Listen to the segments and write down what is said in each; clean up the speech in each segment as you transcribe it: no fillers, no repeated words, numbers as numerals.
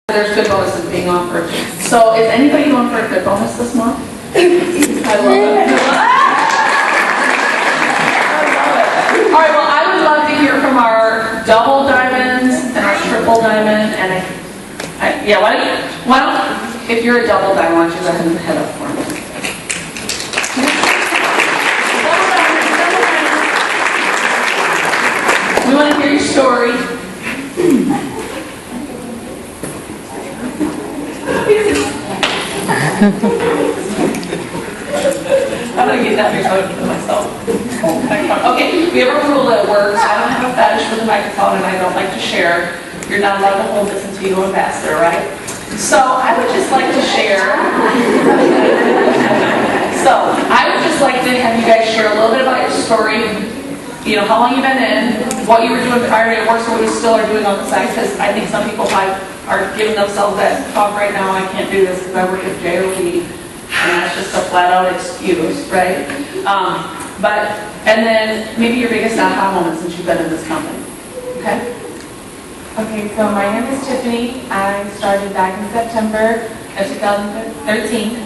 There's good bonuses being offered. So is anybody going for a good bonus this month? I love it. All right, well, I would love to hear from our double diamonds and our triple diamond, and yeah, why don't, if you're a double diamond, why don't you go ahead and head up for me? We want to hear your story. I'm going to get that microphone for myself. Okay, we have a rule that works. I don't have a fetish for the microphone and I don't like to share. You're not allowed to hold this until you go ambassador, right? So I would just like to share. To have you guys share a little bit about your story. You know, how long you've been in, what you were doing prior to your work, so what you still are doing on the side, because I think some people are giving themselves that talk right now, I can't do this because I work at JOB, and that's just a flat out excuse, right? And then maybe your biggest aha moment since you've been in this company, okay? Okay, so my name is Tiffany. I started back in September of 2013.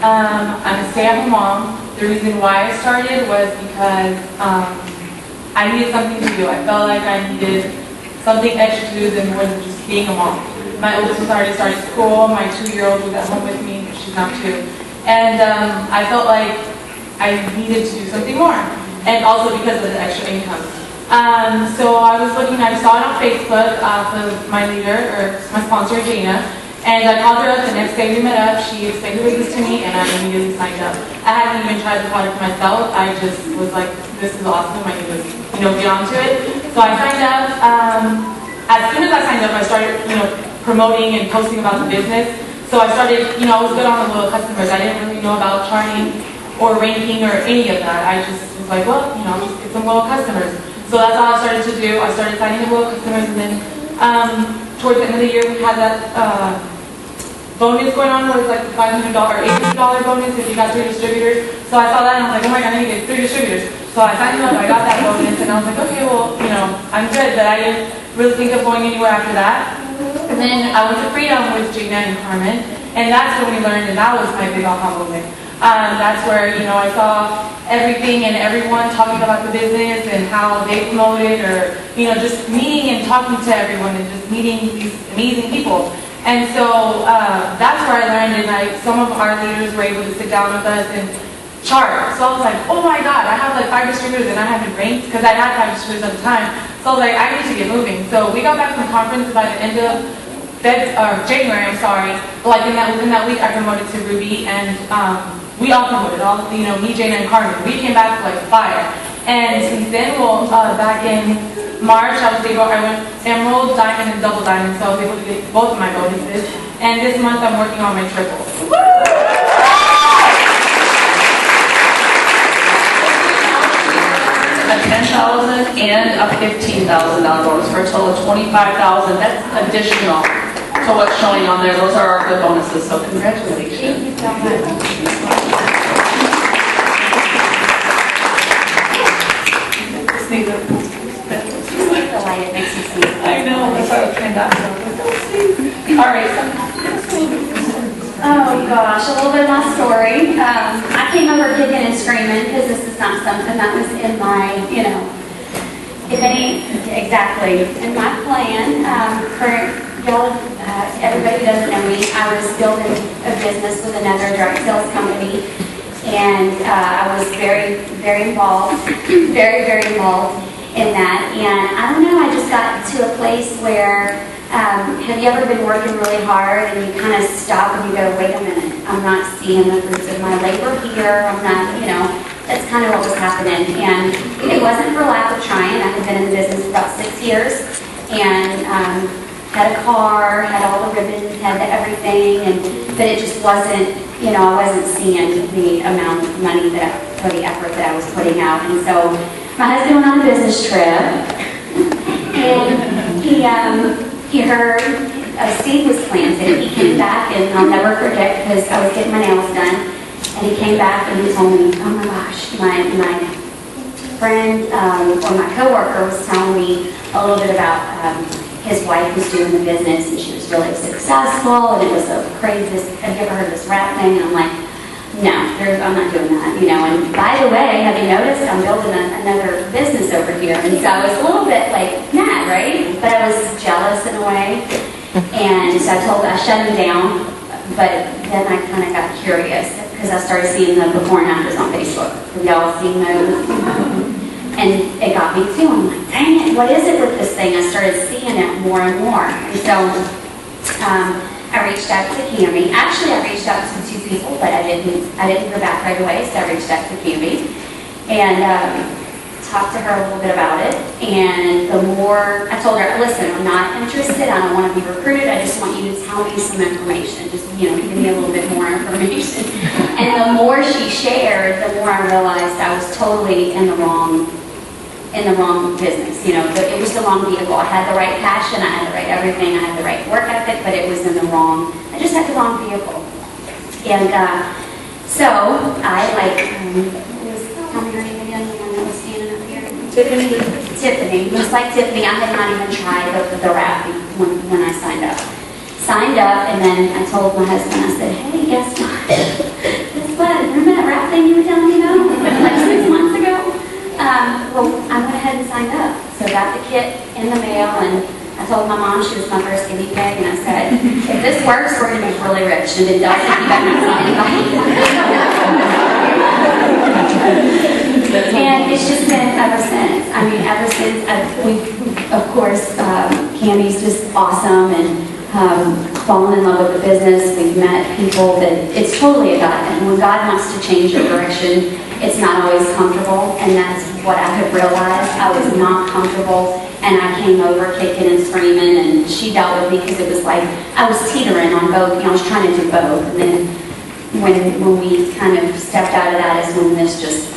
I'm a stay-at-home mom. The reason why I started was because I needed something to do. I felt like I needed something extra to do than more than just being a mom. My oldest was already starting school. My 2-year-old was at home with me. She's now 2. And I felt like I needed to do something more. And also because of the extra income. So I was looking, I saw it on Facebook off of my leader, or my sponsor, Gina. And I called her up the next day we met up. She explained the business to me, and I immediately signed up. I hadn't even tried the product myself. I just was like, this is awesome. I need to, get onto it. So I signed up. As soon as I signed up, I started, promoting and posting about the business. So I started, I was good on the loyal customers. I didn't really know about charting or ranking or any of that. I just was like, well, just get some loyal customers. So that's all I started to do. I started signing up loyal customers, and then towards the end of the year, we had that bonus going on where it's like the $500 or $800 bonus if you got 3 distributors. So I saw that and I was like, oh my God, I need to get 3 distributors. So I signed up, I got that bonus, and I was like, okay, well, I'm good, but I didn't really think of going anywhere after that. And then I went to Freedom with Gina and Carmen, and that's when we learned, and that was my big aha moment. That's where, I saw everything and everyone talking about the business and how they promoted, or, just meeting and talking to everyone and just meeting these amazing people. And so that's where I learned, and some of our leaders were able to sit down with us and chart. So I was like, oh my God, I have like 5 distributors and I haven't ranked, because I had 5 distributors at the time. So I was like, I need to get moving. So we got back from the conference by the end of January, Like within that week, I promoted to Ruby, and we all promoted, me, Jana, and Carmen. We came back like fire. And since then, back in March, I went Emerald, Diamond, and Double Diamond, so I was able to get both of my bonuses. And this month, I'm working on my triples. A $10,000 and a $15,000 bonus for a total of $25,000. That's additional to what's showing on there. Those are our good bonuses, so congratulations. Thank you so much. It makes you see. I know, that's why I was trying not to. All right. Oh gosh, a little bit of my story. I came over kicking and screaming because this is not something that was in my, exactly in my plan. Everybody doesn't know me. I was building a business with another direct sales company, and I was very, very involved, very, very involved in that. And I don't know, I just got to a place where, have you ever been working really hard and you kind of stop and you go, wait a minute, I'm not seeing the fruits of my labor here, I'm not, that's kind of what was happening. And it wasn't for lack of trying. I had been in the business for about 6 years, and had a car, had all the ribbons, had everything, but it just wasn't, I wasn't seeing the amount of money or the effort that I was putting out. And so my husband went on a business trip, and he heard a seed was planted. He came back, and I'll never forget, because I was getting my nails done, and he came back and he told me, oh my gosh, my friend or my coworker was telling me a little bit about his wife was doing the business and she was really successful and it was so crazy. Have you ever heard of this rap thing? And I'm like, no, I'm not doing that, you know. And by the way, have you noticed I'm building another business over here? And so I was a little bit like mad, right? But I was jealous in a way. And so I shut him down. But then I kind of got curious because I started seeing the before and afters on Facebook. Have y'all seen those? And it got me too. I'm like, dang it, what is it with this thing? I started seeing it more and more. And so I reached out to Cammy. Actually, I reached out to 2 people, but I didn't hear back right away, so I reached out to Cammy and talked to her a little bit about it. And the more, I told her, listen, I'm not interested. I don't want to be recruited. I just want you to tell me some information. Just, you know, give me a little bit more information. And the more she shared, the more I realized I was totally in the wrong business. You know, it was the wrong vehicle. I had the right passion, I had the right everything, I had the right work ethic, but it was in the wrong, I just had the wrong vehicle. And so I tell me your name again, the one that was standing up here. Tiffany. Looks like Tiffany. I had not even tried the rap when I signed up. And then I told my husband, I said, hey, guess what? Guess what? Remember that rap thing you were telling me about like 6 months ago? Well, I went ahead and signed up. So I got the kit in the mail, and I told my mom she was my first guinea pig, and I said, if this works, we're going to be really rich. And it doesn't, you better not tell anybody. And it's just been ever since. I mean, ever since, of course, Cammy's just awesome, and fallen in love with the business. We've met people that it's totally a God. And when God wants to change your direction, it's not always comfortable, and that's what I have realized. I was not comfortable, and I came over kicking and screaming, and she dealt with me because it was like I was teetering on both. You know, I was trying to do both, and then when we kind of stepped out of that is when this just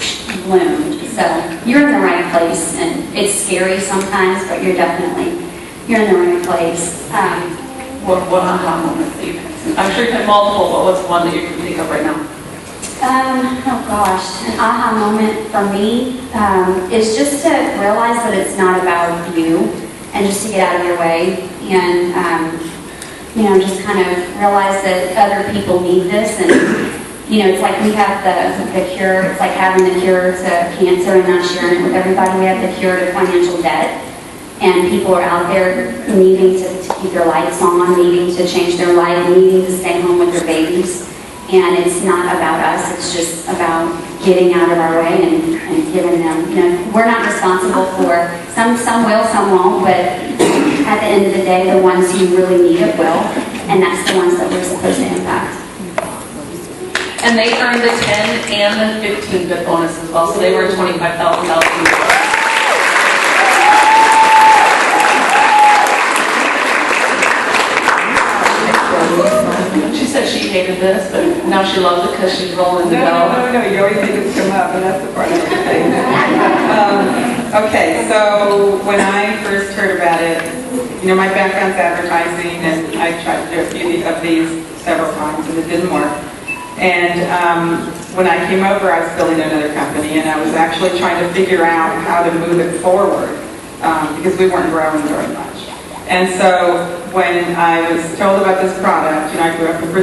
bloomed. So you're in the right place, and it's scary sometimes, but you're in the right place. What aha moments that you've had? I'm sure you've had multiple, but what's one that you can think of right now? Oh gosh, an aha moment for me is just to realize that it's not about you, and just to get out of your way, and you know, just kind of realize that other people need this. And you know, it's like we have the cure. It's like having the cure to cancer and not sharing it with everybody. We have the cure to financial debt, and people are out there needing to keep their lights on, needing to change their life, needing to stay home with their babies. And it's not about us, it's just about getting out of our way and giving them, you know, we're not responsible for, some will, some won't, but at the end of the day, the ones who really need it will, and that's the ones that we're supposed to impact. And they earned the 10 and the 15-bit bonus as well, so they were $25,000. She said she hated this, but now she loves it because she's rolling the dough. No, you always think it's come up, and that's the part of the thing. Okay, so when I first heard about it, you know, my background's advertising, and I tried to do a few of these several times, and it didn't work. And when I came over, I was building another company, and I was actually trying to figure out how to move it forward, because we weren't growing very much. And so when I was told about this product, you know, I grew up in